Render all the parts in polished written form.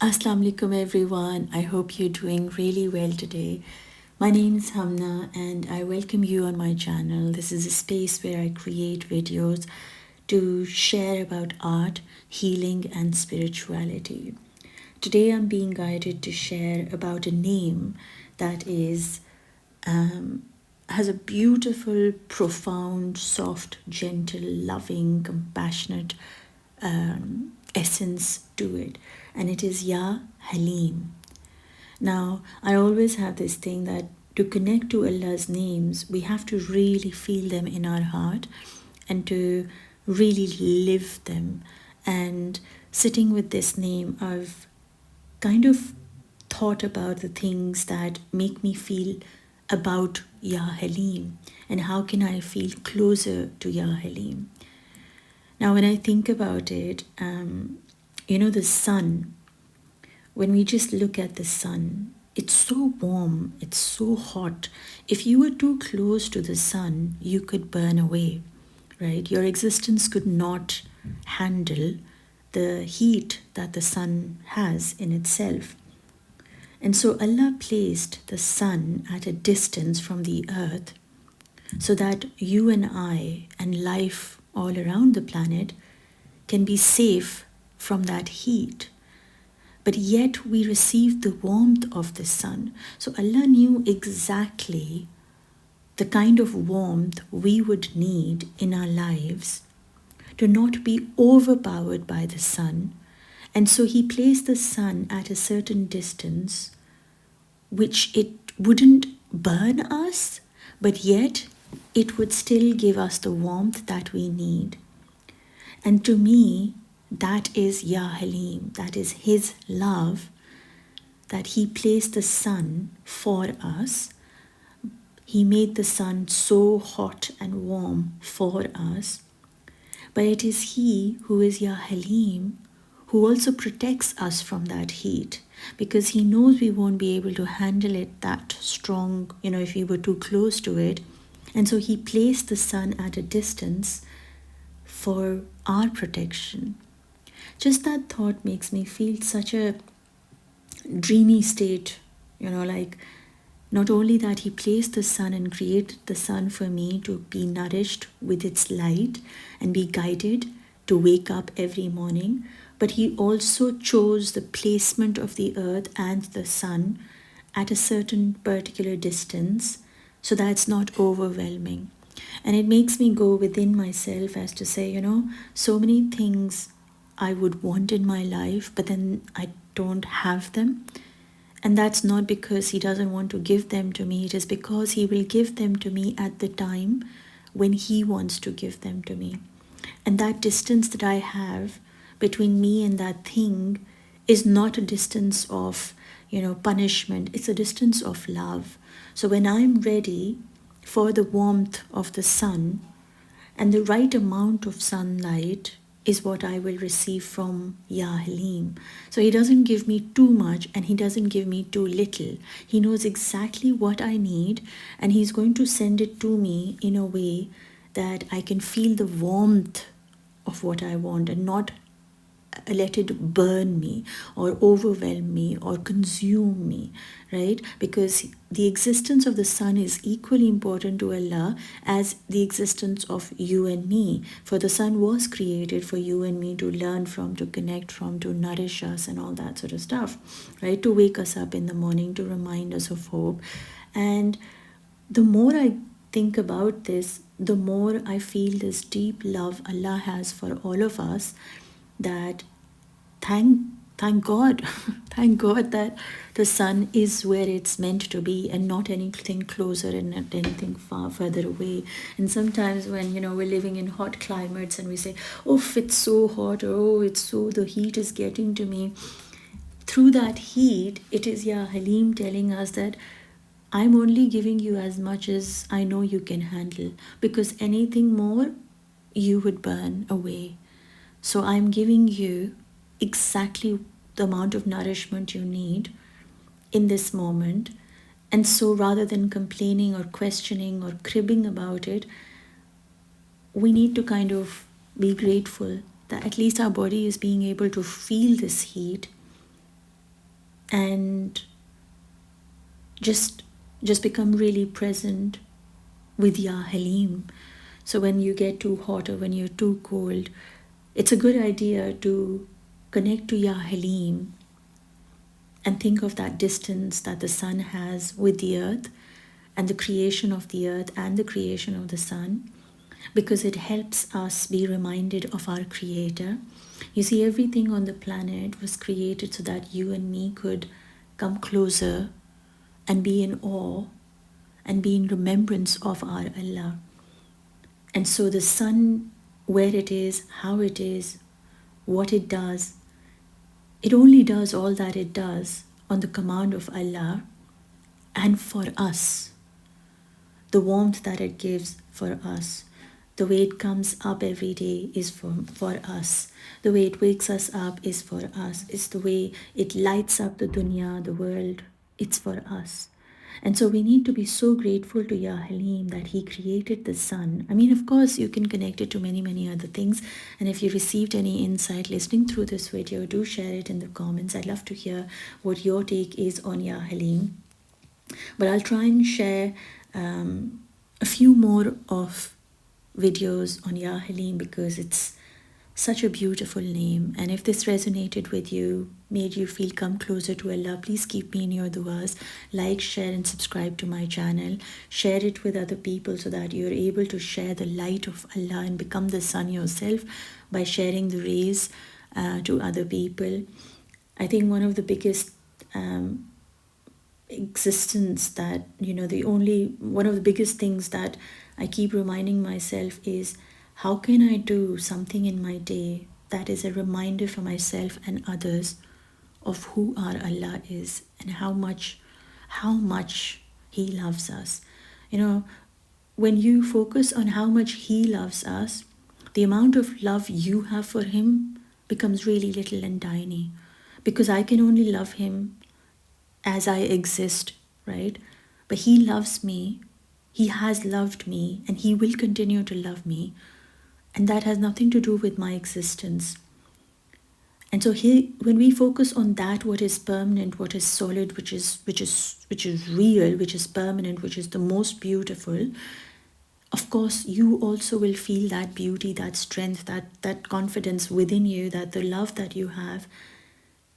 Assalamu alaikum everyone. I hope you're doing really well today. My name is Hamna and I welcome you on my channel. This is a space where I create videos to share about art, healing and spirituality. Today I'm being guided to share about a name that has a beautiful, profound, soft, gentle, loving, compassionate essence to it, and it is Ya Halim. Now, I always have this thing that to connect to Allah's names, we have to really feel them in our heart and to really live them. And sitting with this name, I've kind of thought about the things that make me feel about Ya Halim and how can I feel closer to Ya Halim. Now, when I think about it, the sun, when we just look at the sun, it's so warm, it's so hot. If you were too close to the sun, you could burn away, right? Your existence could not handle the heat that the sun has in itself. And so Allah placed the sun at a distance from the earth so that you and I and life all around the planet can be safe from that heat. But yet we receive the warmth of the sun. So Allah knew exactly the kind of warmth we would need in our lives to not be overpowered by the sun. And so He placed the sun at a certain distance, which it wouldn't burn us, but yet it would still give us the warmth that we need. And to me, that is Ya Halim, that is His love, that He placed the sun for us. He made the sun so hot and warm for us. But it is He who is Ya Halim who also protects us from that heat, because He knows we won't be able to handle it that strong, if we were too close to it. And so He placed the sun at a distance for our protection. Just that thought makes me feel such a dreamy state, like not only that He placed the sun and created the sun for me to be nourished with its light and be guided to wake up every morning, but He also chose the placement of the earth and the sun at a certain particular distance so that it's not overwhelming. And it makes me go within myself as to say, so many things I would want in my life, but then I don't have them. And that's not because He doesn't want to give them to me. It is because He will give them to me at the time when He wants to give them to me. And that distance that I have between me and that thing is not a distance of, punishment. It's a distance of love. So when I'm ready for the warmth of the sun and the right amount of sunlight is what I will receive from Ya Halim. So He doesn't give me too much and He doesn't give me too little. He knows exactly what I need and He's going to send it to me in a way that I can feel the warmth of what I want and not let it burn me or overwhelm me or consume me, right? Because the existence of the sun is equally important to Allah as the existence of you and me. For the sun was created for you and me to learn from, to connect from, to nourish us and all that sort of stuff, right? To wake us up in the morning, to remind us of hope. And the more I think about this, the more I feel this deep love Allah has for all of us, that thank God, thank God that the sun is where it's meant to be and not anything closer and not anything far further away. And sometimes when we're living in hot climates and we say, oh, it's so hot, or oh, the heat is getting to me. Through that heat, it is Ya Halim telling us that I'm only giving you as much as I know you can handle, because anything more you would burn away. So I'm giving you exactly the amount of nourishment you need in this moment. And so rather than complaining or questioning or cribbing about it, we need to kind of be grateful that at least our body is being able to feel this heat and just become really present with Ya Halim. So when you get too hot or when you're too cold, it's a good idea to connect to Ya Halim and think of that distance that the sun has with the earth, and the creation of the earth and the creation of the sun, because it helps us be reminded of our creator. You see, everything on the planet was created so that you and me could come closer and be in awe and be in remembrance of our Allah. And so the sun, where it is, how it is, what it does, it only does all that it does on the command of Allah and for us. The warmth that it gives for us, the way it comes up every day is for us. The way it wakes us up is for us. It's the way it lights up the dunya, the world. It's for us. And so we need to be so grateful to Ya Halim that he created the sun. I mean, of course, you can connect it to many, many other things. And if you received any insight listening through this video, do share it in the comments. I'd love to hear what your take is on Ya Halim. But I'll try and share a few more of videos on Ya Halim because it's such a beautiful name. And if this resonated with you, made you feel come closer to Allah, please keep me in your du'as. Like, share and subscribe to my channel. Share it with other people so that you're able to share the light of Allah and become the sun yourself by sharing the rays to other people. I think one of the biggest existence that, one of the biggest things that I keep reminding myself is, how can I do something in my day that is a reminder for myself and others of who our Allah is and how much he loves us. When you focus on how much he loves us, the amount of love you have for him becomes really little and tiny, because I can only love him as I exist, right? But he loves me, he has loved me, and he will continue to love me. And that has nothing to do with my existence. And so when we focus on that, what is permanent, what is solid, which is real, which is permanent, which is the most beautiful, of course, you also will feel that beauty, that strength, that confidence within you, that the love that you have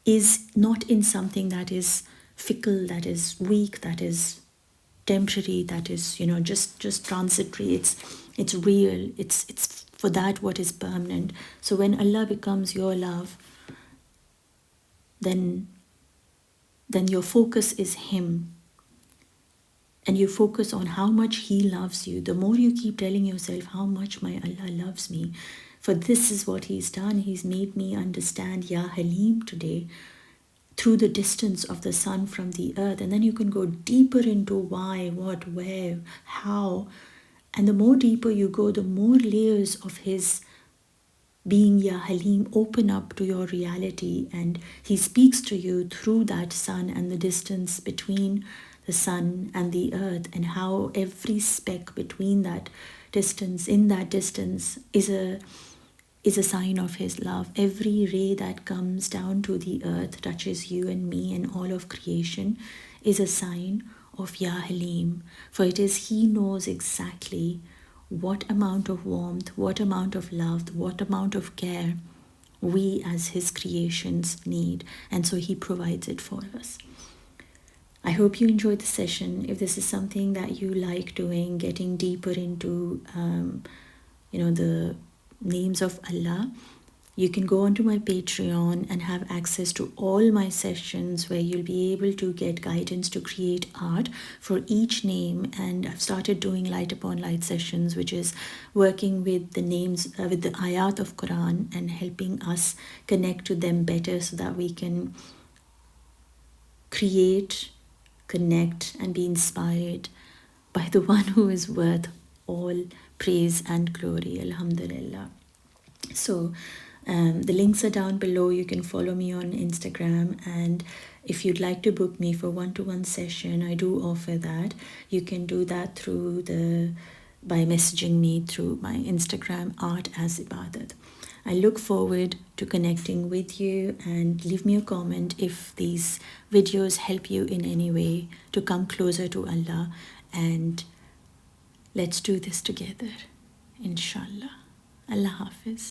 is not in something that is fickle, that is weak, that is temporary, that is just transitory. It's real. It's for that what is permanent. So when Allah becomes your love, then your focus is him, and you focus on how much he loves you. The more you keep telling yourself how much my Allah loves me, for this is what he's done. He's made me understand Ya Halim today through the distance of the sun from the earth. And then you can go deeper into why, what, where, how. And the more deeper you go, the more layers of his being Ya Halim open up to your reality, and he speaks to you through that sun and the distance between the sun and the earth, and how every speck between that distance, in that distance, is a sign of his love. Every ray that comes down to the earth, touches you and me and all of creation, is a sign of Ya Halim. For it is he knows exactly what amount of warmth, what amount of love, what amount of care we as his creations need. And so he provides it for us. I hope you enjoyed the session. If this is something that you like doing, getting deeper into, the names of Allah, you can go onto my Patreon and have access to all my sessions where you'll be able to get guidance to create art for each name. And I've started doing light upon light sessions, which is working with the names, with the ayat of Quran, and helping us connect to them better so that we can create, connect, and be inspired by the one who is worth all praise and glory. Alhamdulillah. So the links are down below. You can follow me on Instagram, and if you'd like to book me for one-to-one session, I do offer that. You can do that by messaging me through my Instagram, Art as Ibadat. I look forward to connecting with you, and leave me a comment if these videos help you in any way to come closer to Allah, and let's do this together, inshallah. Allah Hafiz.